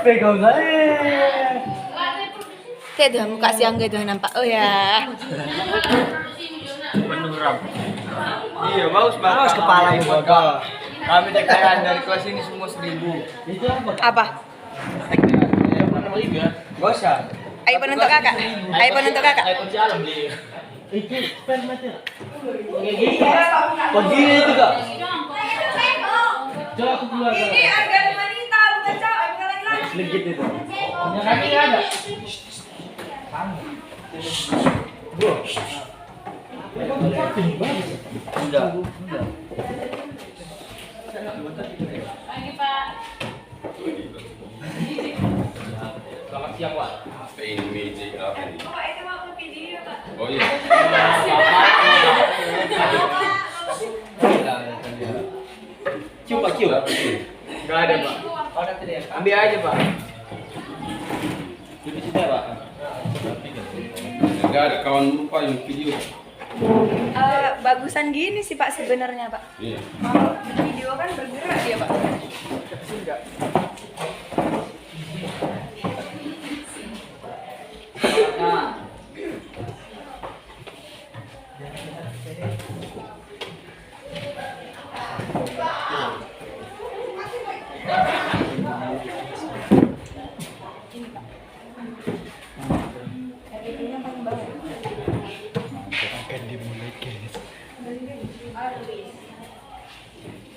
Pegang saya. Kayak tuh muka si Angga itu yang nampak. Oh ya. Penuram. Iya, bagus banget. Awas kepala yang gagal. Kami TKN dari kelas ini semua 1000. Itu apa? Apa? Gak usah. iPhone untuk kakak. iPhone untuk kakak. Itu pen mati. Kayak gini. Begini itu kak. Coba aku keluar. Ini harga wanita bukan cowok, bukan laki-laki. Legit itu. Yang kaki ada. Bro. Udah. Pagi Pak. Selamat siang, Pak. Apa ini magic apa ini? Bapak itu mau video Pak. Oh iya. Cium pak cium. Enggak ada, Pak. Ambil aja, Pak. Di situ ya pak. Enggak ada kawan lupa yang video. Bagusan gini sih Pak sebenarnya Pak. Iya. Kalau di video kan bergerak dia Pak.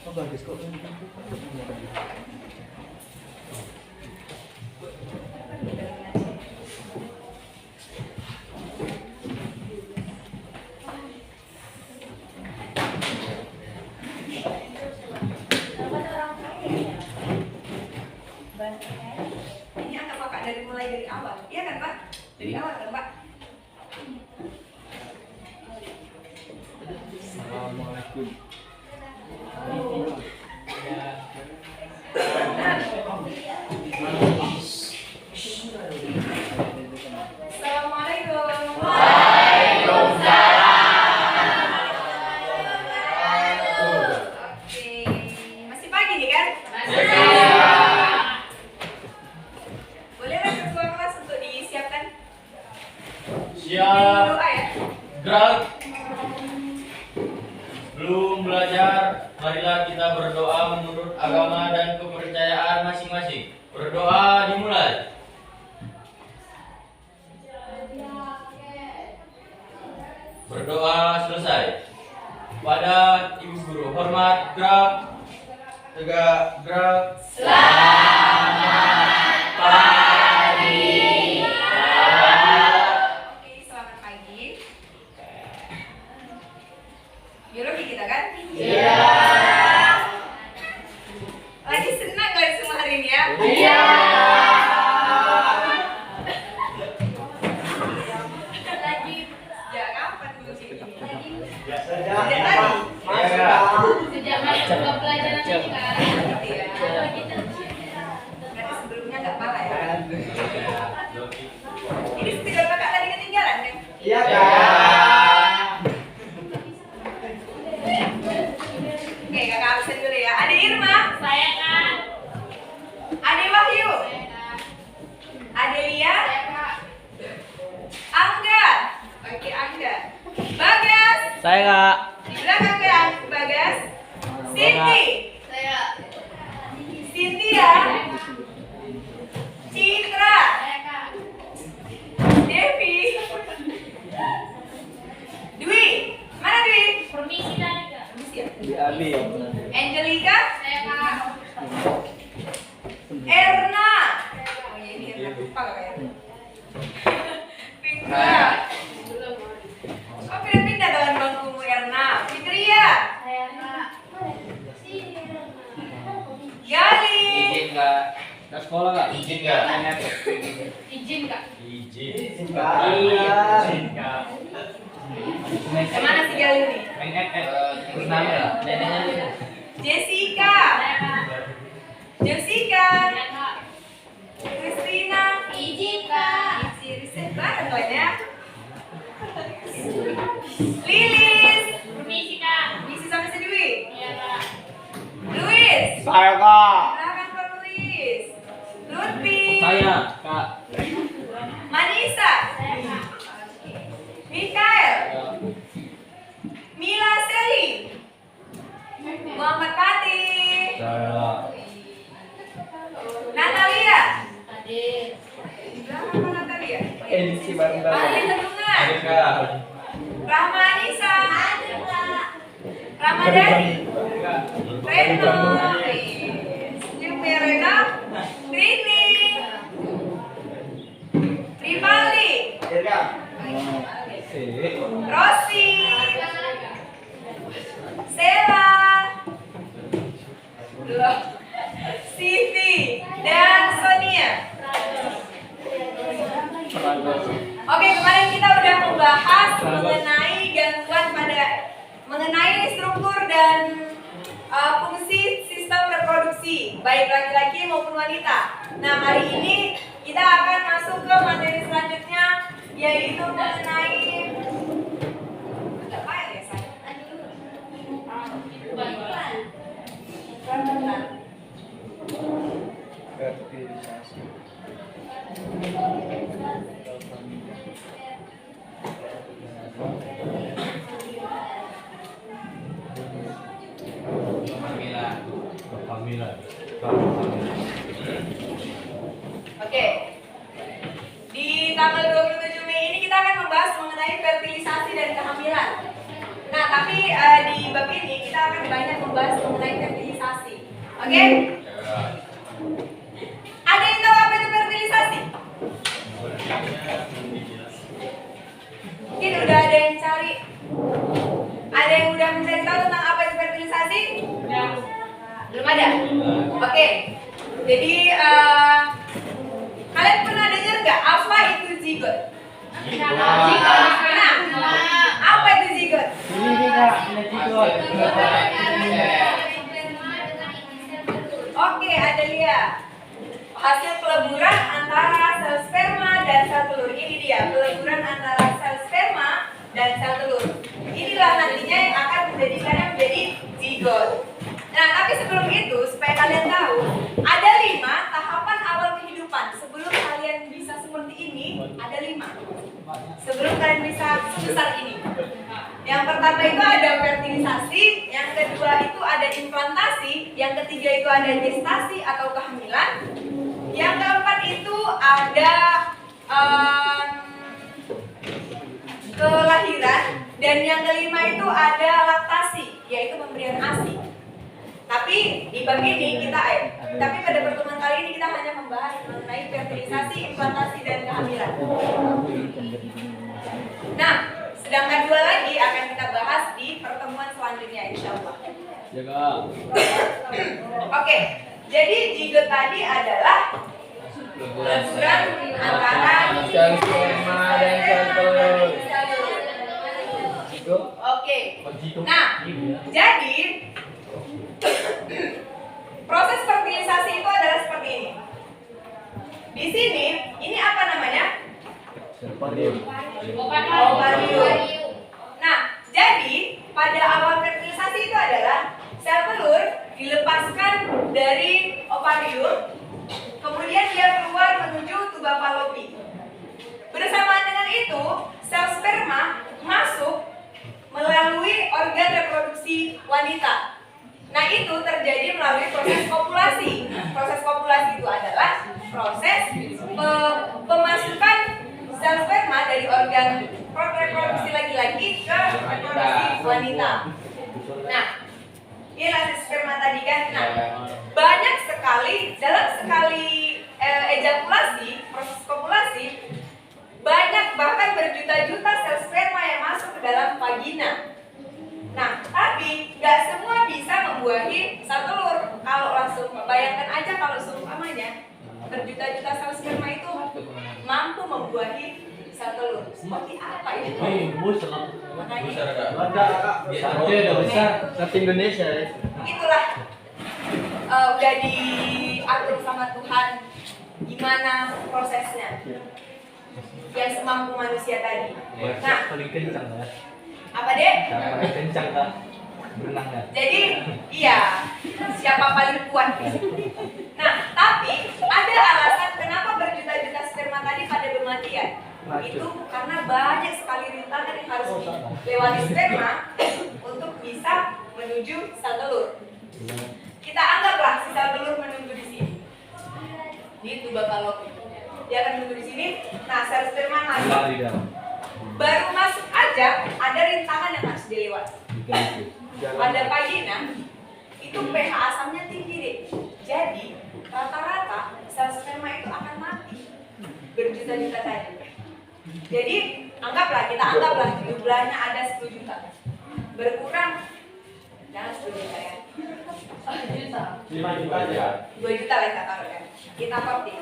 Oh bagus kok. Ini anak Bapak dari mulai dari awal. Iya kan Pak? Dari awal kan Pak? Assalamualaikum. Assalamualaikum. Oke. Masih pagi nih kan? Boleh kan ketua kelas untuk disiapkan? Siap. Doa ya. Gerak. Belum belajar, marilah kita berdoa menurut agama dan kepercayaan masing-masing. Berdoa dimulai. Berdoa selesai. Pada Ibu Guru, hormat, gerak. Tegak, gerak. Oke, selamat pagi. Biologi kita kan? Iya. Lagi senang kalian semua hari ini ya? Iya. Lagi sejak kapan dulu sih? Sejak tadi. Sejak masuk ke pelajaran ini Kak. Iya. Berarti sebelumnya nggak parah ya? Ini sepeda kakak tadi ketinggalan kan? Iya Oke, kakak absen dulu ya. Ade Irma, Saya Kak. Ade Wahyu, Saya Kak. Ade Lia, Saya Kak. Angga. Oke, Angga. Bagas. Saya kak. Di belakang ya, Bagas. Siti. Saya. Cynthia. Citra. Saya Kak. Devi. Dwi. Mana Dwi? Permisi tadi Kak. Abi. Angelica. Saya Kak. Erna. Oh ya ini Erna lupa kayak. Fitra. Oh pindah-pindah dalam bangkumu Erna. Fitria. Saya Kak. Gali. Izin nggak? Ke sekolah kak. Izin nggak? Izin Kak. Izin. Izin, Kak. Kemana si Gali nih? Jessica. Saya Kak. Jessica. Saya Kak. Christina. Izin Kak. Isi riset banget kalian ya. Lilis. Permisi Kak. Isi sama si Dwi. Iya Kak. Luis. Saya kak. Silakan Pak Luis. Lutfi. Kak. Manisa. Mikael. Mila Seli. Muhammad Fatih. Natalia. Berapa Natalia? Edisi bareng Ahli Hubungan. Rahma Anissa. Ramadhani. Reno. Senyum ya Rena. Trini. Rivaldi. Rosi. Sela. Siti dan Sonia. Oke, kemarin kita udah membahas mengenai struktur dan fungsi sistem reproduksi baik laki-laki maupun wanita. Nah, hari ini kita akan masuk ke materi selanjutnya, yaitu mengenai apa ya saya? Fertilisasi. Oke. Di tanggal 27 Mei ini kita akan membahas mengenai fertilisasi dan kehamilan. Nah, tapi di bab ini kita akan banyak membahas mengenai fertilisasi. Oke? Ada yang tahu apa itu fertilisasi? Mungkin udah ada yang cari. Ada yang udah mencari tahu tentang apa itu fertilisasi? Belum ada? Oke. Jadi kalian pernah dengar nggak apa itu zigot? Nah, apa itu zigot? Ini Kak, ini zigot. Oke, ada lihat. Hasil peleburan antara sel sperma dan sel telur. Ini dia, peleburan antara sel sperma dan sel telur. Inilah nantinya yang akan menjadikannya menjadi zigot. Nah, tapi sebelum itu, supaya kalian tahu, ada 5 tahapan awal kehidupan. Sebelum kalian bisa seperti ini, ada 5. Sebelum kalian bisa sebesar ini. Yang pertama itu ada fertilisasi, yang kedua itu ada implantasi, yang ketiga itu ada gestasi atau kehamilan, yang keempat itu ada kelahiran, dan yang kelima itu ada laktasi, yaitu pemberian ASI. Tapi di bab ini tapi pada pertemuan kali ini kita hanya membahas mengenai fertilisasi, implantasi, dan kehamilan. Nah, sedangkan 2 lagi akan kita bahas di pertemuan selanjutnya, insya Allah. Oke, jadi zigot tadi adalah peleburan antara sel sperma dan sel telur. Oke. Nah, jadi proses fertilisasi itu adalah seperti ini. Di sini, ini apa namanya? Ovarium. Nah, jadi pada awal fertilisasi itu adalah sel telur dilepaskan dari ovarium, kemudian dia keluar menuju tuba Fallopi. Bersamaan dengan itu, sel sperma masuk melalui organ reproduksi wanita. Nah, itu terjadi melalui proses kopulasi. Proses kopulasi itu adalah proses pemasukan sel sperma dari organ reproduksi laki-laki ke reproduksi wanita. Nah, ini hasil sperma tadi kan. Nah, banyak sekali dalam sekali ejakulasi, proses kopulasi, banyak bahkan berjuta-juta sel sperma yang masuk ke dalam vagina. Nah, tapi nggak semua bisa membuahi sel telur. Kalau langsung bayangkan aja kalau seumpamanya berjuta-juta sel sperma itu mampu membuahi sel telur. Seperti apa ya? Udah besar, satu Indonesia ya. Itulah udah diatur sama Tuhan gimana prosesnya yang semampu manusia tadi. Nah, paling kencang ya. apa deh? Paling kencang kan berenangnya. Jadi iya, siapa paling kuat? Nah, tapi ada alasan kenapa berjuta Itu karena banyak sekali rintangan yang harus dilewati sperma untuk bisa menuju sel telur. Kita anggaplah si sel telur menunggu di sini, di tuba fallopi. Dia akan menunggu di sini. Nah, sel sperma masuk. Baru masuk aja ada rintangan yang harus dilewati. Pada vagina itu pH asamnya tinggi deh. Jadi rata-rata sel sperma itu akan mati berjuta-juta tadi. Jadi kita anggaplah jumlahnya ada 10 juta. Berkurang jangan 10 juta ya. 5 juta aja. 2 juta lah kita taruh ya. Kita copy.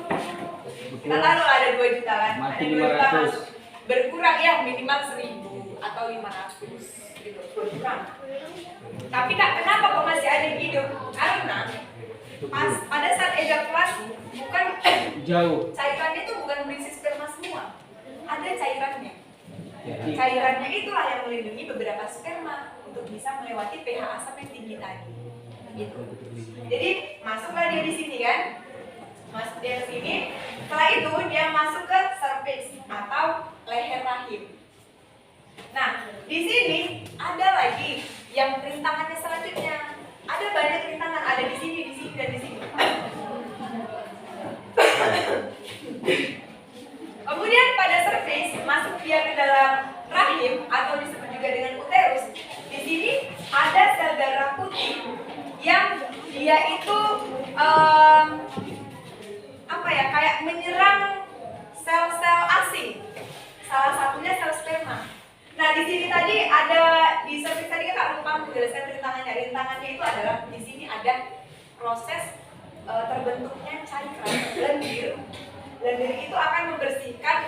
Kita taruh ada 2 juta kan. Mati Ada 2 juta 500. masuk. Berkurang ya minimal 1000 atau 500 gitu. Berkurang. Tapi Kak, kenapa kok masih ada yang hidup? Karena pada saat ejakulasi bukan Jauh. cairannya itu bukan berisi sperma semua. Ada cairannya. Cairannya itulah yang melindungi beberapa sperma untuk bisa melewati pH asam yang tinggi tadi. Gitu. Jadi masuklah dia di sini kan? Masuk dia ke sini. Setelah itu dia masuk ke cervix atau leher rahim. Nah, di sini ada lagi yang rintangannya selanjutnya. Ada banyak rintangan, ada di sini, dan di sini. Kemudian pada cervix masuk dia ke dalam rahim atau disebut juga dengan uterus. Di sini ada sel darah putih yang dia itu kayak menyerang sel-sel asing. Salah satunya sel sperma. Nah, di sini tadi ada di cervix tadi Kak lupa menjelaskan rintangannya. Rintangannya itu adalah di sini ada proses terbentuknya cairan lendir. Lendir itu akan membersihkan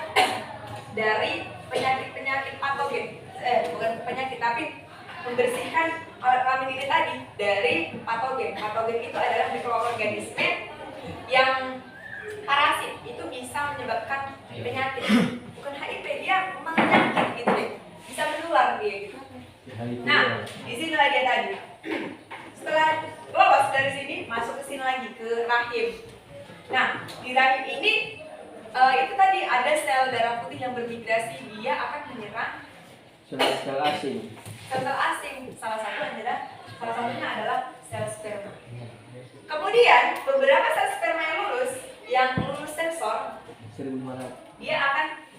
dari penyakit-penyakit patogen. Bukan penyakit tapi membersihkan alat kelamin ini tadi dari patogen. Patogen itu adalah mikroorganisme yang parasit, itu bisa menyebabkan penyakit. Bukan HIV, dia penyakit gitu deh. Bisa menular dia gitu. Nah, di sini lagi dia tadi. Setelah lolos dari sini, masuk ke sini lagi ke rahim. Nah, di rahim ini itu tadi ada sel darah putih yang bermigrasi, dia akan menyerang Sel asing. sel-sel asing. Salah satunya adalah sel sperma. Kemudian beberapa sel sperma yang lulus sensor, 1500. dia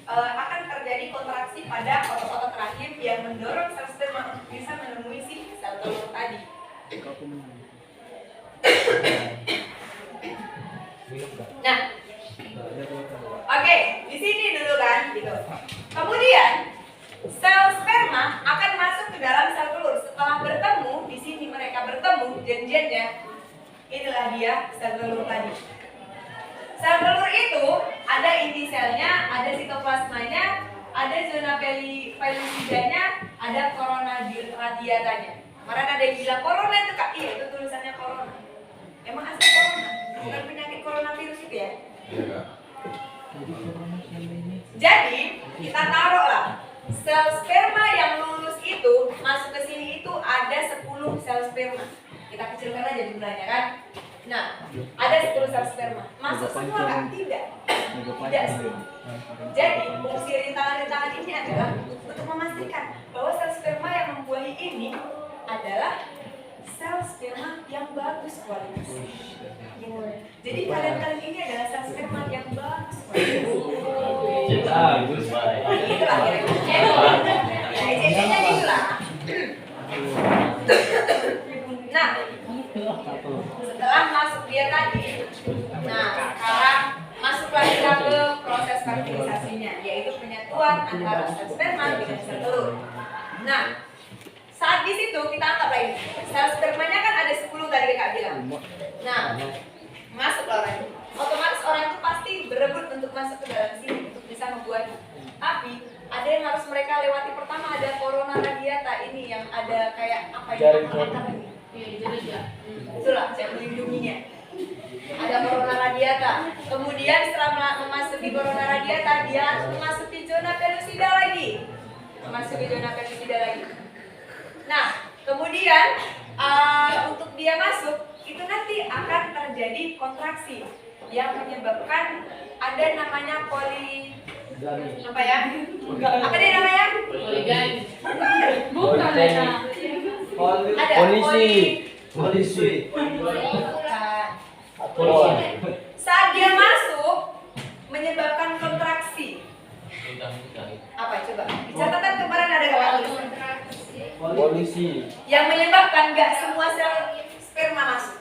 akan terjadi kontraksi pada otot-otot rahim yang mendorong sel sperma untuk bisa menemui si sel telur tadi. Nah, oke, di sini dulu kan, gitu. Kemudian sel sperma akan masuk ke dalam sel telur. Setelah bertemu, di sini mereka bertemu janjiannya. Inilah dia sel telur tadi. Sel telur itu ada inti selnya, ada sitoplasmanya, ada zona pellucidanya, ada corona radiatanya. Kemarin ada yang bilang corona itu Kak, iya itu tulisannya corona. Emang asli corona, bukan penyakit coronavirus itu ya? Iya. Jadi kita taruh lah sel sperma yang lulus itu masuk ke sini itu ada 10 sel sperma. Kita kecilkan aja jumlahnya kan. Nah, ada 10 sel sperma. Masuk semua kan? Tidak. Tidak sih. Jadi fungsi rintangan-rintangan ini adalah untuk memastikan bahwa sel sperma yang membuahi ini adalah sel sperma yang bagus kualitasnya. Jadi kalian ini adalah sel sperma yang bagus kualitasnya. Bagus, baik. Itulah kira-kira. Ejeknya gitulah. Nah, setelah masuk dia tadi, nah sekarang masuklah kita ke proses fertilisasinya, yaitu penyatuan antara sel sperma dengan sel telur. Nah, saat di situ kita anggap lagi sel spermanya kan ada 10 tadi Kak bilang. Nah, masuklah orang itu. Otomatis orang itu pasti berebut untuk masuk ke dalam sini untuk bisa membuat. Tapi ada yang harus mereka lewati. Pertama ada corona radiata ini yang ada kayak apa ya? Itulah yang melindunginya. Ada corona radiata. Kemudian setelah memasuki corona radiata, dia harus memasuki zona pellucida lagi. Nah, kemudian untuk dia masuk itu nanti akan terjadi kontraksi yang menyebabkan ada namanya Apa ya? Apa dia namanya? Poligami. Bukan Lena. Ada Polisi. Bukan. Saat dia masuk menyebabkan kontraksi. Apa coba? Di catatan kemarin ada nggak tulisan? Polisi. Yang menyebabkan nggak semua sel sperma masuk.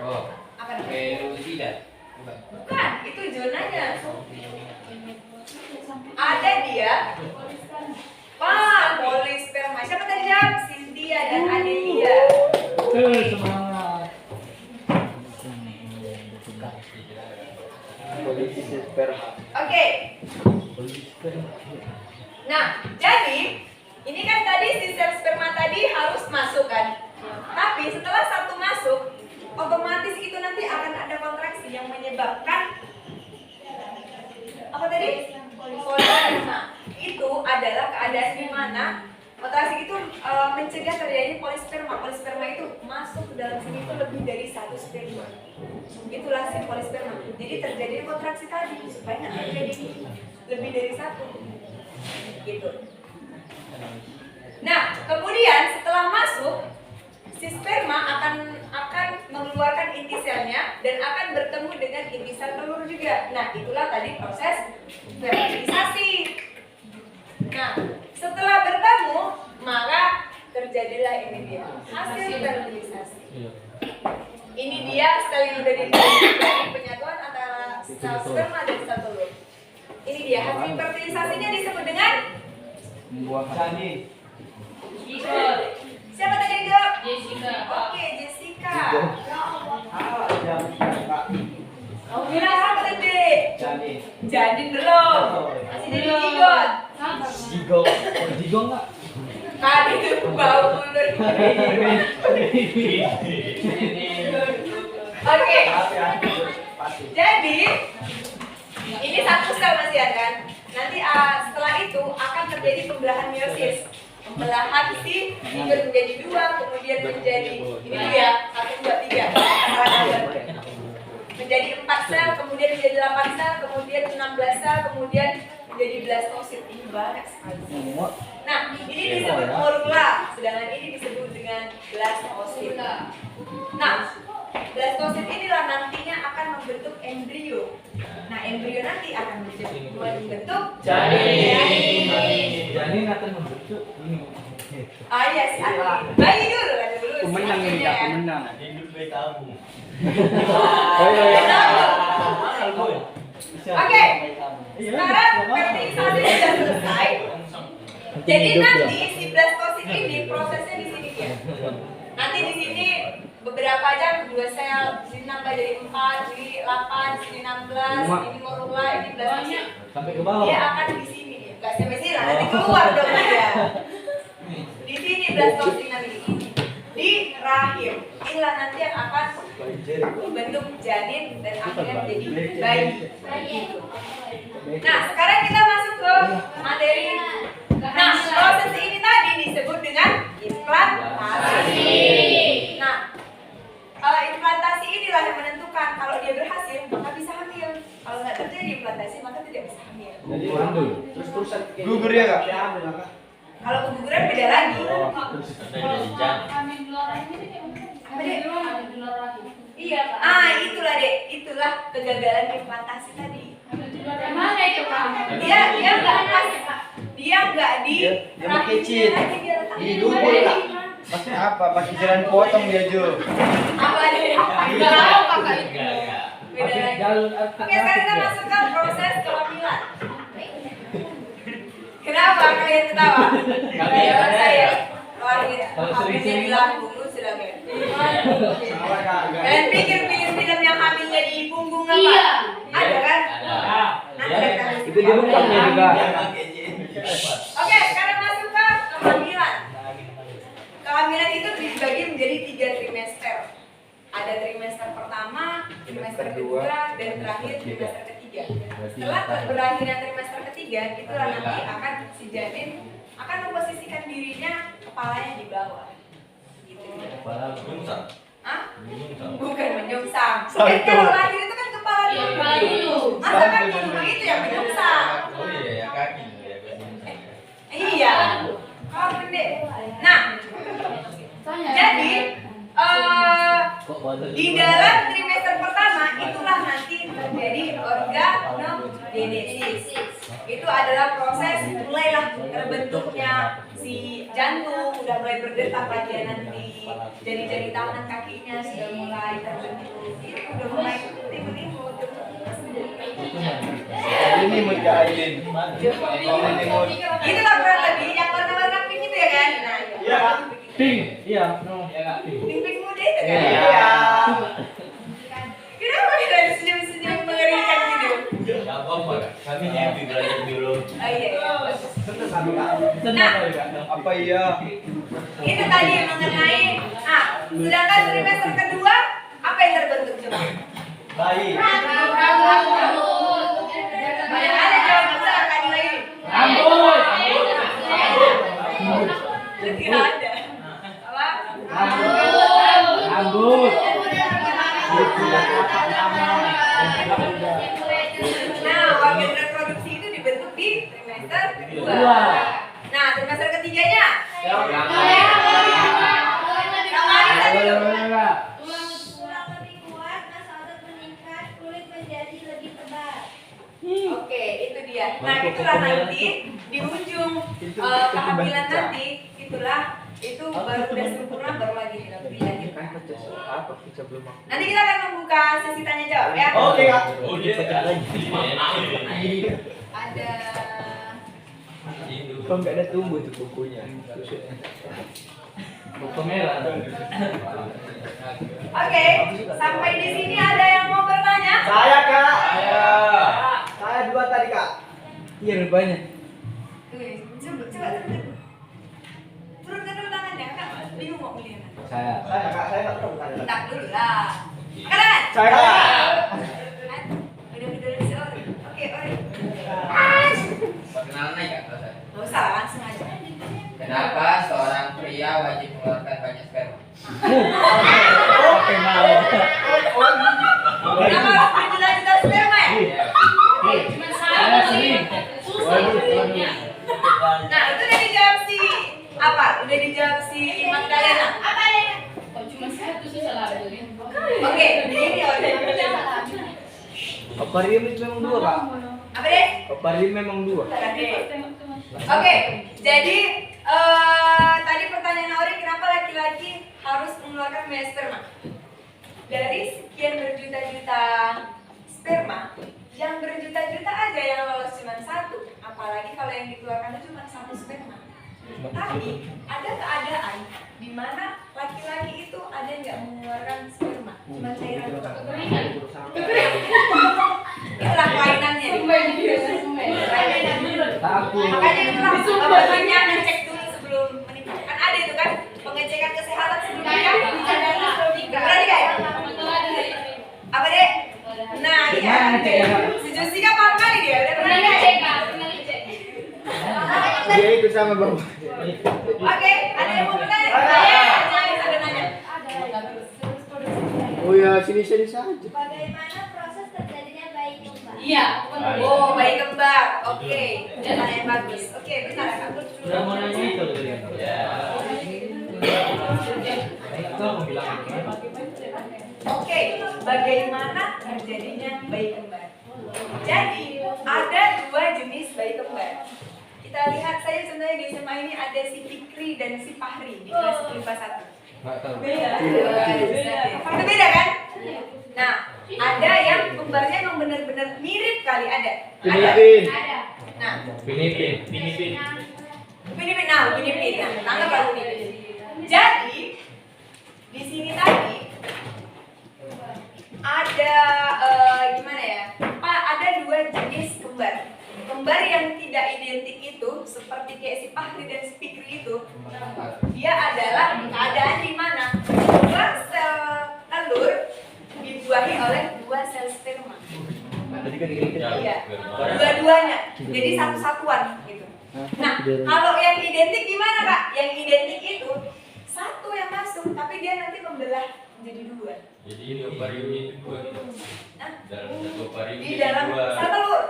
Oh, Apa namanya? femisida. Bukan, itu zonanya. Ada dia. Wah, polisperma. Siapa tadi jawab? Cynthia dan Adelia. Semangat. Polisi sperma. Oke. Nah, jadi ini kan tadi si sel sperma tadi harus masuk kan. Tapi setelah satu masuk, otomatis itu nanti akan ada kontraksi yang menyebabkan apa tadi? Polisperma. Itu adalah keadaan di mana kontraksi itu mencegah terjadi polisperma. Polisperma itu masuk ke dalam sini itu lebih dari satu sperma. Itulah si polisperma. Jadi terjadi kontraksi tadi supaya nggak terjadi lebih dari satu. Gitu. Nah, kemudian setelah masuk, si sperma akan mengeluarkan inti selnya dan akan bertemu dengan inti sel telur juga. Nah, itulah tadi proses fertilisasi. Nah, setelah bertemu, maka terjadilah ini dia hasil fertilisasi. Ini dia sel yang udah dilakukan penyatuan antara sel sperma dan sel telur. Ini dia hasil fertilisasinya disebut dengan Janin. siapa tadi yang jawab? Jessica. Oke, Jessica. Kak. Kamu bilang apa tadi? Janin. Janin belum. Masih jadi zigot. Digong. Digong nggak? Kan itu bau ulur. Oke. Jadi ini satu sel masih ya kan? Nanti setelah itu akan terjadi pembelahan meiosis. Pembelahan si zigot menjadi dua, kemudian menjadi ini dulu ya 1, 2, 3. Menjadi 4 sel, kemudian menjadi 8 sel, kemudian 16 sel, kemudian menjadi blastosit. Ini banyak sekali. Nah, ini disebut morula, sedangkan ini disebut dengan blastosit. Nah, blastosit inilah nantinya akan membentuk embrio. Nah, embrio nanti akan membentuk Janin. Janin akan membentuk ini. iya sih, bagi dulu kan dulu. Pemenang ini ya. Kak, pemenang. Oke, sekarang fertilisasi sudah selesai. Jadi nanti si blastosit ini prosesnya di sini dia. Nanti di sini beberapa jam 2 sel, di sini nambah jadi 4, ini 8, sini 16, ini morula, ini blastosit. Sampai ke bawah. Dia akan di sini dia. Enggak sampai sini lah, nanti keluar dong dia. Di sini blastosit nanti di sini. Di rahim. Inilah nanti yang akan membentuk janin dan akhirnya menjadi bayi. Nah, sekarang kita masuk ke materi. Nah, proses ini tadi disebut dengan implantasi. Nah, implantasi inilah yang menentukan kalau dia berhasil maka bisa hamil. Kalau nggak terjadi implantasi maka tidak bisa hamil. Jadi mandul. Terus-terusan Gugur ya, Kak? Ya, ambil Kak. Kalau keguguran beda lagi. Hamil di luar rahim ini kayak Apa dia? hamil di luar rahim. Iya, itulah dek, itulah kegagalan implantasi tadi. Hamil di luar rahim. Mana itu Kak? Dia nggak pas, dia nggak di Dia kecil. lagi dia letak. Ini dulu, Kak. Maksudnya apa? Pakai jalan potong dia, Jo. Apa deh? Nggak tahu kakak itu. Beda lagi. Jalur Oke, sekarang kita masuk ke proses kehamilan. Kenapa kalian ketawa? Kayak saya. Kalau Hamilnya sering-sering di lambung lu sudah kayak. Salah, Kak. Kalian pikir film yang hamilnya di punggung apa? Iya. Ada kan? Ada. Itu dia bukannya juga. Oke, sekarang masuk ke kehamilan. Kehamilan itu dibagi menjadi 3 trimester. Ada trimester pertama, trimester kedua, dan terakhir trimester ketiga. Setelah berakhirnya trimester ketiga, itulah nanti akan si janin akan memposisikan dirinya kepalanya di bawah. Gitu. Hah? Bukan menyongsang. Kan kalau lahir itu kan kepala Iya, kepala dulu. Masa kan dulu itu yang menyongsang. Di dalam trimester pertama itulah nanti terjadi organogenesis. Itu adalah proses mulailah terbentuknya si jantung, udah mulai berdetak lah dia nanti. Jari-jari tangan kakinya sudah mulai terbentuk. Itu udah mulai timur-timur. Ini menjahilin. Itu lah kurang lebih yang warna-warna pink itu ya kan? Nah, Iya, Kak. Pink. Iya, no. pink muda itu kan? Iya. Kenapa kita senyum-senyum mengerikan gitu? Enggak apa-apa. Kami happy belajar biologi. Oh iya. Tenang kali, Kak. Apa iya? Itu tadi mengenai sedangkan trimester kedua apa yang terbentuk coba? Baik. Banyak ada jawab besar tadi lagi. Rambut. Tidak ada. Apa? Rambut. Nah, organ reproduksi itu dibentuk di trimester kedua. Kedua. Nah, trimester ketiganya Yang sama ini tadi tuh. Tulang lebih kuat, masa otot meningkat, kulit menjadi lebih tebal. Oke, itu dia. Nah, itulah nanti di ujung kehamilan nanti itu baru udah sempurna baru lagi dilahirkan. Nanti kita akan membuka sesi tanya jawab ya. Oke, Kak. Ada Kok nggak ada tumbuh tuh bukunya? Buku merah. Oke, sampai di sini ada yang mau bertanya? Saya Kak. Saya dua tadi Kak. Iya rupanya. Coba turunkan dulu tangannya, Kak. Bingung mau milih mana. Saya Kak. Saya nggak tahu tadi. Tak dulu lah. Kanan. Saya Kak. Udah si Ori. Oke, Ori. Perkenalan aja Kak. Nggak usah, langsung aja. Kenapa seorang pria wajib mengeluarkan banyak sperma? Oke, mau. Kenapa harus berjuta-juta sperma ya? Cuma Saya sering. susah sebenarnya. Nah, itu udah dijawab si apa? Udah dijawab si Magdalena. Apa ya? Oh, cuma satu susah lah. Oke, ini Ori. Aquarium itu memang dua Kak. Apa deh? Aquarium memang dua. Oke, jadi tadi pertanyaan Ori, kenapa laki-laki harus mengeluarkan banyak sperma? Dari sekian berjuta-juta sperma, yang berjuta-juta aja yang lolos cuma satu, apalagi kalau yang dikeluarkan itu cuma satu sperma. Tapi ada keadaan di mana laki-laki itu ada yang nggak mengeluarkan sperma, cuma cairan doang. Itulah kelainannya. Makanya itulah bapak-bapaknya ngecek dulu sebelum menikah. Kan ada itu kan pengecekan kesehatan sebelum nikah. Berani gak ya? Apa deh? Nah, iya. Si Jessica paham kali dia, udah pernah Pernah dicek. cek, Kak. Pernah cek. Dia ikut sama bapak. Oke, ada yang mau bertanya? Ada nanya. Oh ya sini saja. Bagaimana proses terjadinya bayi kembar? Iya. Oh, bayi kembar. Oke, pertanyaan bagus. Oke, bentar ya, Kak. Sudah mau nanya itu tadi. Ya. Itu aku bilang. Oke, bagaimana terjadinya bayi kembar? Jadi, ada dua jenis bayi kembar. Kita lihat saja sebenarnya di SMA ini ada si Fikri dan si Fahri di kelas IPA 1. Enggak tahu. Beda. Itu beda kan? Nah, ada yang kembarnya memang benar-benar mirip kali ada. Filipin. Ada. Nah, Filipin. Pinipin. Nah, tangkap ini. Jadi, di sini tadi ada gimana ya? Ada dua jenis kembar. Kembar yang tidak identik itu seperti kayak si Fahri dan si Fikri itu, dia adalah keadaan di mana dua sel telur dibuahi oleh dua sel sperma. Tadi kan dikit. Iya, dua-duanya. Jadi satu satuan gitu. Nah, kalau yang identik gimana Kak? Yang identik itu satu yang masuk, tapi dia nanti membelah menjadi dua. Jadi ini ovariumnya itu dua. Nah, Dalam satu ovarium di jadi dalam dua. sel telur.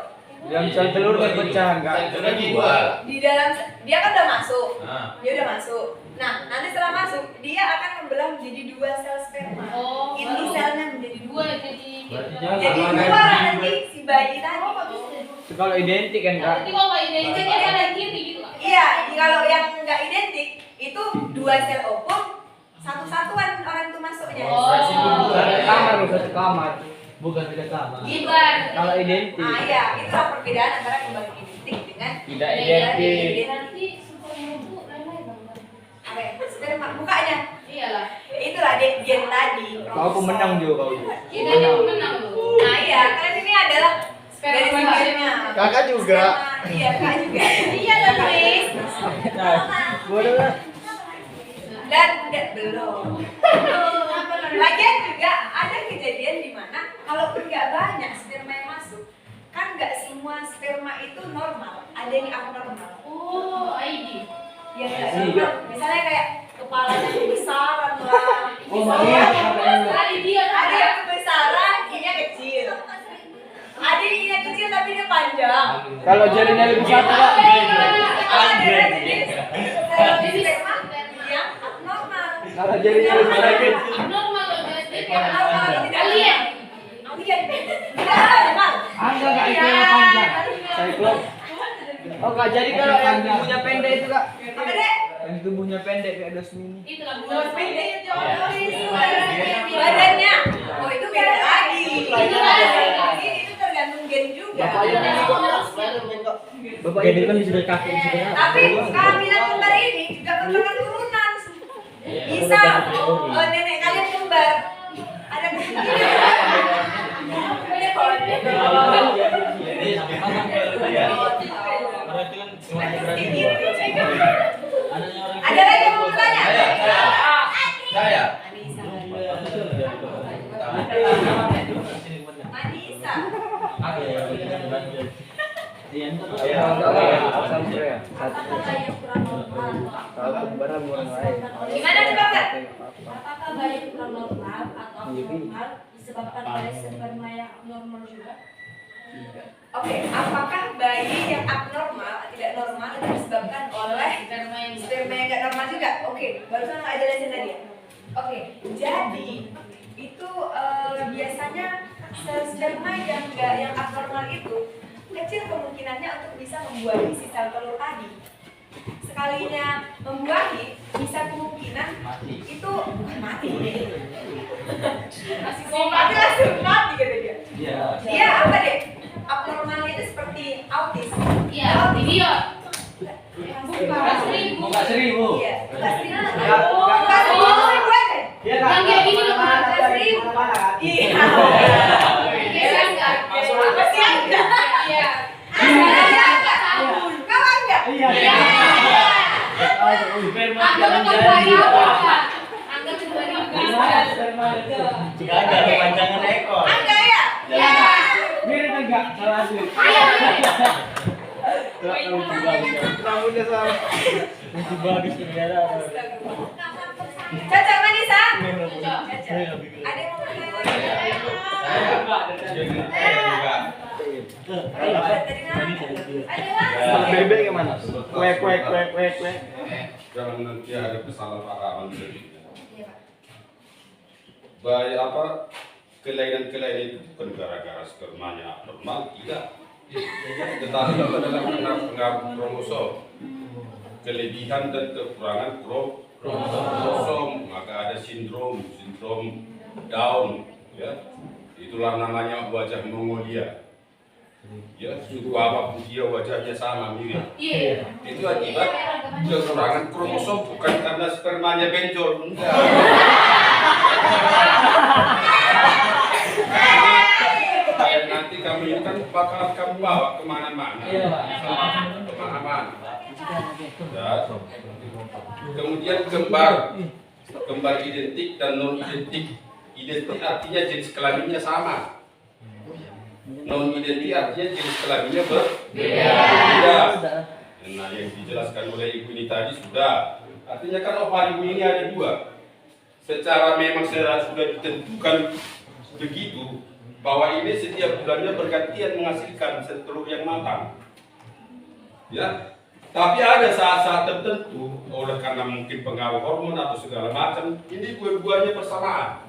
Dalam sel telur terpecah enggak? Sel telur dua. Di dalam dia kan udah masuk. Nah. Dia udah masuk. Nah, nanti setelah masuk dia akan membelah menjadi 2 sel sperma. Oh, Inti baru. selnya menjadi 2. Dua jadi. Jadi keluar nanti si bayi tadi. Kalau identik kan kak. Berarti kalau identik dia kanan kiri gitu Kak? Iya, kalau yang nggak identik itu 2 sel ovum, satu-satuan orang itu masuknya. Oh. Satu kamar loh, satu kamar. Bukan beda kamar. Gibar. Kalau identik. Ah iya, itulah perbedaan antara kembang identik dengan Tidak identik. Nanti sperma itu lele Bang. apa ya? Sperma mukanya. Iyalah. Itulah gen tadi. Kau pemenang juga kau. Kita yang menang loh. Nah iya, karena ini adalah dari Sperma. sperma. Kakak juga. Sperma. Iya, kak juga. Iya dong, Miss. Bodoh lah. Dan belum. Lagian juga ada kejadian di mana kalaupun nggak banyak sperma yang masuk, kan nggak semua sperma itu normal, ada yang abnormal. Oh, ID. Ya nggak normal. Misalnya kayak kepalanya kebesaran lah. Oh, iya. ID dia Ada yang kebesaran, ininya kecil. Ada yang ininya kecil tapi dia panjang. Kalau jarinya lebih satu kak. Ada jenis sperma yang abnormal. Kalau jarinya lebih sakit. abnormal loh, jadi Yang normal tidak alien. Alien. Tidak normal. Enggak itu Iya. yang panjang. Cyclop. Oh kak, jadi kalau yang tubuhnya pendek itu kak. Apa deh? Yang tubuhnya pendek kayak dos mini. Itulah Buat pendek. Badannya. Oh itu beda lagi. Itu tergantung gen juga. Bapak Jadi kan bisa dari kaki bisa dari apa? Tapi kehamilan kembar ini juga merupakan turunan. Bisa nenek kalian kembar. Ada Berarti kan semuanya berarti dua. Anaknya orang Ada lagi yang mau bertanya? Saya. Manisa. Ada yang berarti. Iya, Gimana coba Kak? Apakah bayi kurang normal atau abnormal disebabkan oleh sperma yang abnormal juga? Oke, apakah bayi yang abnormal atau tidak normal itu disebabkan oleh sperma yang nggak normal juga? Oke, barusan nggak jelasin tadi ya. Oke, jadi itu biasanya sel sperma yang abnormal itu kecil kemungkinannya untuk bisa membuahi si sel telur tadi. Sekalinya membuahi, bisa kemungkinan itu mati. Mati langsung mati kata dia. Iya. Dia apa deh? Abnormalnya itu seperti autis. Iya, idiot. Bukan. Muka 1000. Iya. Bukan 1000. Enggak. Bukan 1000 aja. Iya Yang kayak gini loh, Kak. Iya. Iya, enggak. Apa sih enggak? Iya. Kawan enggak? Iya. Anggap kembali apa, Kak? Anggap kembali apa? Jika ada kepanjangan ekor. Enggak ya? Iya. Mirip enggak? Salah asli. Rambutnya sama. Masih bagus negara. Cocok Manisa? Cocok. Ada yang mau bertanya lagi? Ada Kalau lagi? bebek gimana? Kuek kuek kuek kuek kuek. Jangan nanti ada kesalahpahaman berikutnya. Iya, Pak. Baik apa kelainan-kelainan itu bukan gara-gara spermanya abnormal, tidak. Tetapi adalah karena pengaruh kromosom, kelebihan dan kekurangan kromosom, maka ada sindrom Down, ya. Itulah namanya wajah Mongolia. Ya, suku apapun dia wajahnya sama mirip. Iya. Itu akibat kekurangan kromosom, bukan karena spermanya benjol, enggak. Dan nanti kamu ini kan bakalan kamu bawa kemana-mana. Iya, Pak. Kemana-mana. Ya. Kemudian kembar identik dan non identik. Identik artinya jenis kelaminnya sama. Non identik artinya jenis kelaminnya berbeda. Nah, yang dijelaskan oleh ibu ini tadi sudah. Artinya kan ovarium ini ada 2. Secara memang sudah ditentukan begitu bahwa ini setiap bulannya bergantian menghasilkan telur yang matang. Ya. Tapi ada saat-saat tertentu, oleh karena mungkin pengaruh hormon atau segala macam, ini dua-duanya bersamaan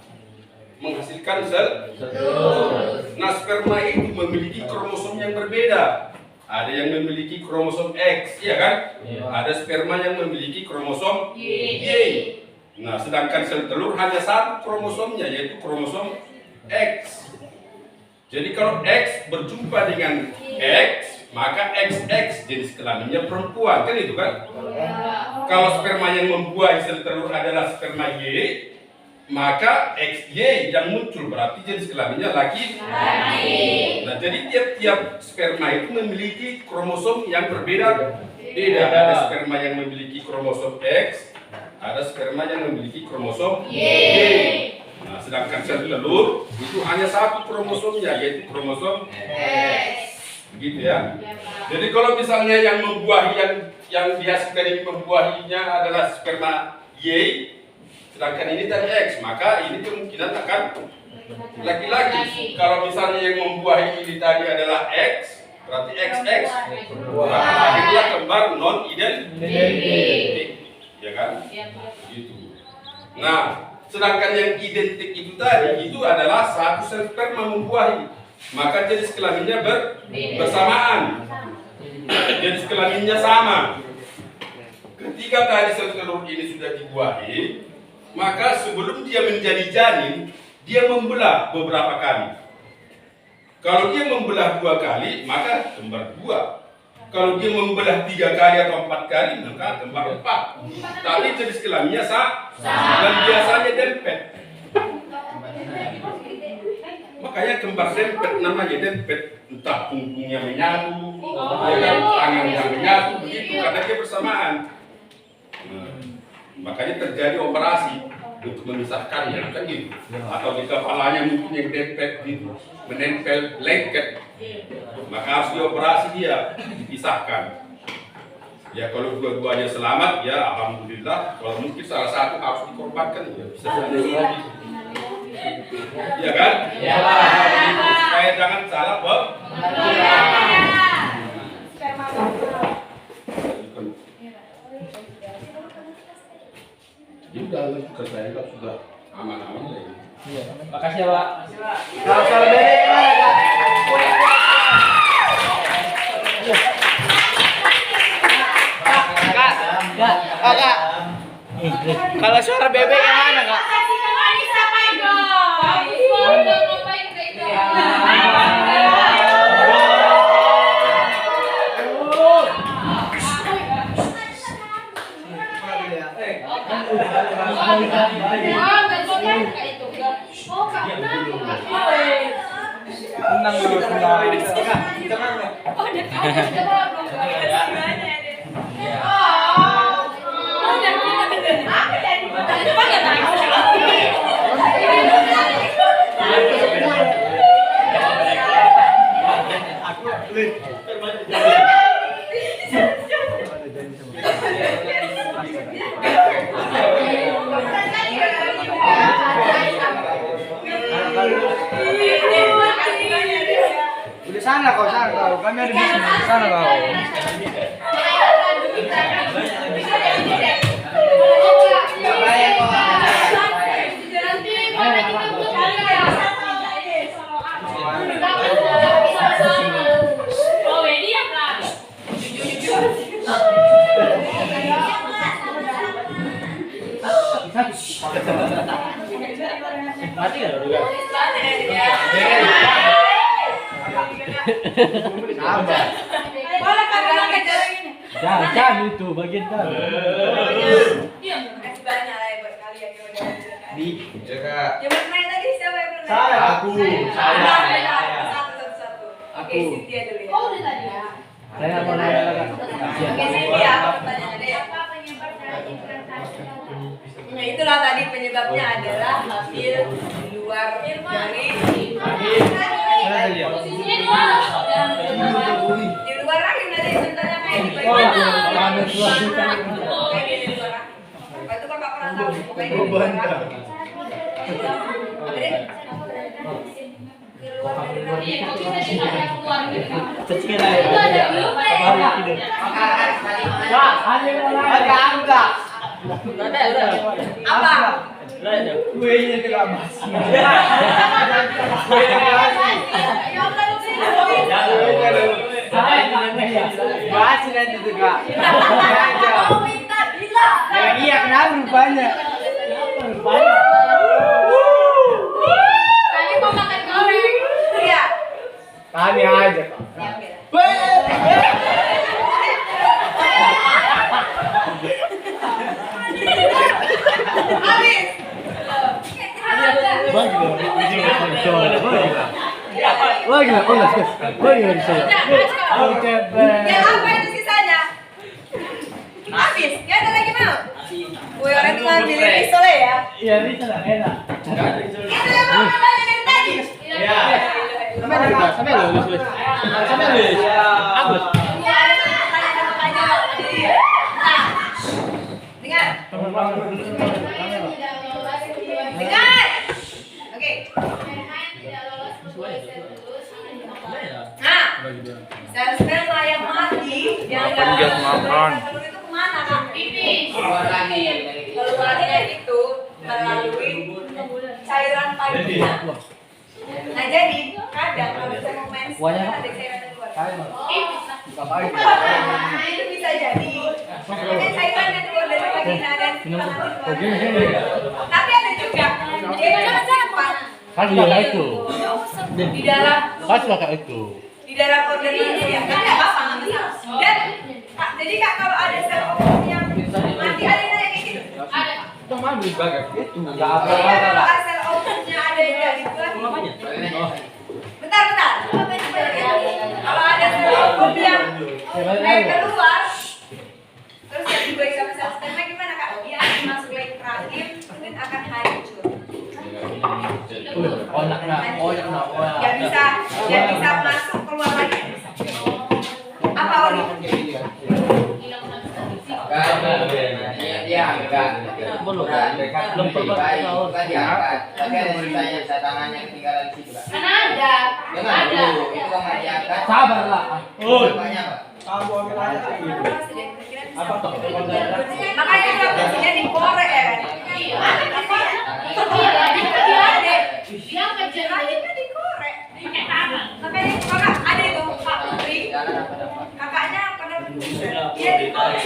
menghasilkan sel telur. Nah, sperma itu memiliki kromosom yang berbeda. Ada yang memiliki kromosom X, ya kan? Ada sperma yang memiliki kromosom Y. Nah, sedangkan sel telur hanya satu kromosomnya, yaitu kromosom X. Jadi kalau X berjumpa dengan X, maka XX jenis kelaminnya perempuan, kan itu kan? Kalau sperma yang membuahi sel telur adalah sperma Y, maka XY yang muncul berarti jenis kelaminnya laki. Nah, jadi tiap-tiap sperma itu memiliki kromosom yang berbeda. Ada sperma yang memiliki kromosom X, ada sperma yang memiliki kromosom Y. Nah, sedangkan sel telur itu hanya satu kromosomnya, yaitu kromosom X. Begitu ya. Jadi kalau misalnya yang membuahi yang dihasilkan ini membuahinya adalah sperma Y, sedangkan ini tadi X, maka ini kemungkinan akan laki-laki. Kalau misalnya yang membuahi ini tadi adalah X, berarti XX. Berarti itulah kembar non identik, ya kan? Gitu. Nah, sedangkan yang identik itu tadi itu adalah satu sel sperma membuahi, maka jenis kelaminnya bersamaan. Jenis kelaminnya sama. Ketika tadi sel telur ini sudah dibuahi, maka sebelum dia menjadi janin, dia membelah beberapa kali. Kalau dia membelah 2 kali, maka kembar 2. Kalau dia membelah 3 kali atau 4 kali, maka kembar 4. Tapi jenis kelaminnya sama dan biasanya dempet. Makanya kembar dempet namanya dempet. Entah punggungnya menyatu, tangannya menyatu, begitu karena dia bersamaan. Makanya terjadi operasi untuk memisahkannya, kan gitu. Atau di kepalanya mungkin yang dempet gitu, menempel lengket, maka harus dioperasi dia, dipisahkan. Ya kalau dua-duanya selamat, ya alhamdulillah. Kalau mungkin salah satu harus dikorbankan, ya bisa saja. Ya kan? Ya. Supaya jangan salah, Bob. Ya udah, ke saya kan sudah aman-aman lagi. Iya. Makasih ya, Pak. Kalau soal bebek gimana, Kak? Kak. Kalau suara bebek yang mana, Kak? Kasihkan Anissa apa dong? Tenang dulu, tenang. Udah sana kau, kami ada di sini, sana kau. Mati nggak udah? Sabar. Jangan itu bagian kan. Makasih banyak lah ya buat kalian yang udah hadir. Di jaga. Yang bermain tadi siapa yang bermain? Saya. Aku. Satu. Oke, Cynthia dulu ya. Oh, udah tadi ya. Saya mau nanya lagi. Oke, Cynthia, apa pertanyaannya deh? Apa penyebab dari implantasi otak? Nah, itulah tadi penyebabnya adalah hamil di luar dari Posisinya di mana? di luar rahim nanti sebenarnya kayak di Oh, bagian hamil keluar juga. Pokoknya di luar rahim. Itu kakak pernah tahu, pokoknya di luar rahim. Apa deh? Di luar dari rahim. Iya, kok bisa ditanya keluar gitu? Kecil Itu ada aja. belum Kemarin tidur. ya? Kak, hanya mulai. Enggak. Apa? Kuenya itu enggak mas. Bahas nanti tuh kak. Mau minta bilang. Iya kenapa rupanya? Kami mau makan goreng. Iya. Kami aja kak. Habis. Bagi dong, bagi bisa. Oke, Ya apa itu sisanya? Habis. Ya ada lagi mau? Wih, orang itu ngambilin pistolnya ya. Iya bisa lah, enak. Itu yang mau kembali dari tadi. Sampai lu, sampai lu. Agus. Iya, ada tanya. Nah, dengar. Dengar. Oke. Nah, sekarang saya mati. Yang itu kemana kak? Keluar lagi itu melalui cairan vagina. Nah jadi kadang kalau saya mau menstruasi kan ada cairan yang keluar. Nah itu bisa jadi. Mungkin cairan yang keluar dari vagina dan tapi ada juga. Jangan siapa? Kan dia itu. Di dalam Pas pakai itu. di dalam organ manusia kan nggak apa-apa nggak masalah. Dan Kak, jadi kak kalau ada sel ovom yang mati ada yang kayak gitu. Itu mah beli bagai itu. Enggak Iya, kalau ada sel ovumnya ada yang kayak gitu. Bentar. Kalau ada sel ovum yang keluar, terus yang dibaik sama sel sperma gimana kak? Dia akan masuk lagi ke rahim dan akan hancur. Gak bisa masuk keluar lagi. Apa Oli? Dia angkat. Belum kan diangkat. Tapi ada sisanya sisa tangannya ketinggalan di situ kak. Mana ada? Jangan dulu, itu kan nggak diangkat. Sabarlah. Banyak pak. Makanya rambutnya dikorek ya kan? Yang kejar Rahimnya dikorek. Makanya kakak ada itu Kak Putri. Kakaknya pernah dia dikorek.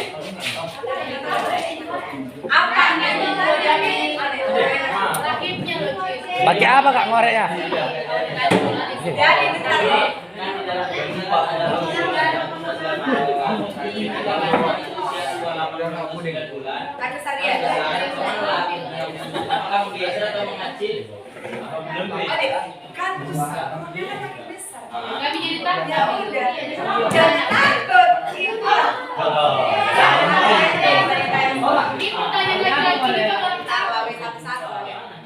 Apa? Rakibnya lucu. Pakai apa kak ngoreknya? Jadi bentar. Kaca sarian. Adik, kampus. Dia kan makin besar. Kami jadi takut. Ya udah. Jangan takut. Ibu tanya lagi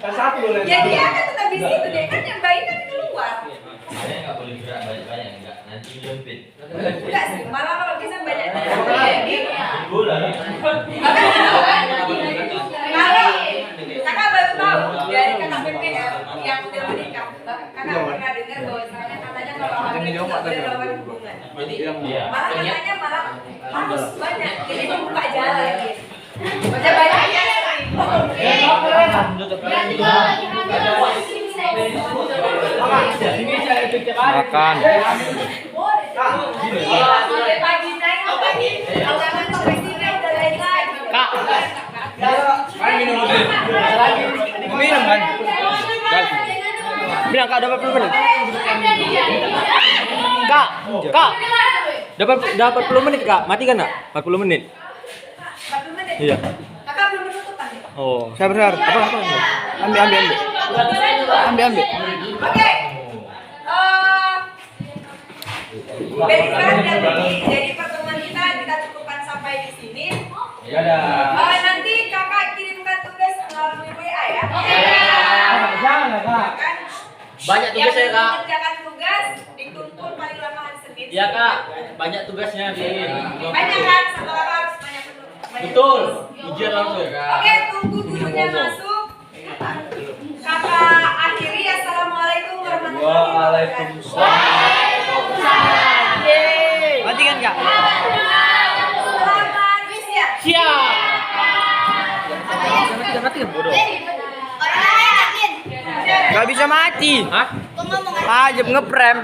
Satu Ya dia kan tetap di situ deh kan yang bayi kan keluar. Saya nggak boleh gerak banyak-banyak, enggak. Nanti jempit. Enggak sih, malah kalau bisa banyak jadi. Bola. Kalau kakak baru tahu dari kakak PPL yang udah menikah, kakak pernah dengar bahwa katanya kalau hamil itu nggak boleh melakukan hubungan. Iya. Malah katanya malah harus banyak, jadi membuka jalan gitu. Baca banyak ya. Makan. Pagi naik apa nih? Jangan presiden udah lagi. Kak. Minum dulu. Minum kan? Bilang kak dapat 40 menit. Kak. Dapat 40 menit kak. Mati kan kak? 40 menit. 40 menit. Iya. Kakak belum menutupan ya? Oh. Sabar. Apa? Ambil. Oke. Baik dan jadi pertemuan kita cukupkan sampai di sini. Nanti kakak kirimkan tugas melalui WA ya. Jangan kak. Kan? Banyak tugas ya kak. Mengerjakan tugas dituntut paling lama hari Senin. Iya kak. Banyak tugasnya di. Banyak kan? Setelah harus banyak Betul. Ujian langsung. Oke, tunggu gurunya masuk. Kakak akhiri. Assalamualaikum warahmatullahi wabarakatuh. Mati kan kak? Selamat mati kan? Bodoh. Orang lain yakin. Gak bisa mati. Hah? Kau ngomong Pajab ngeprem.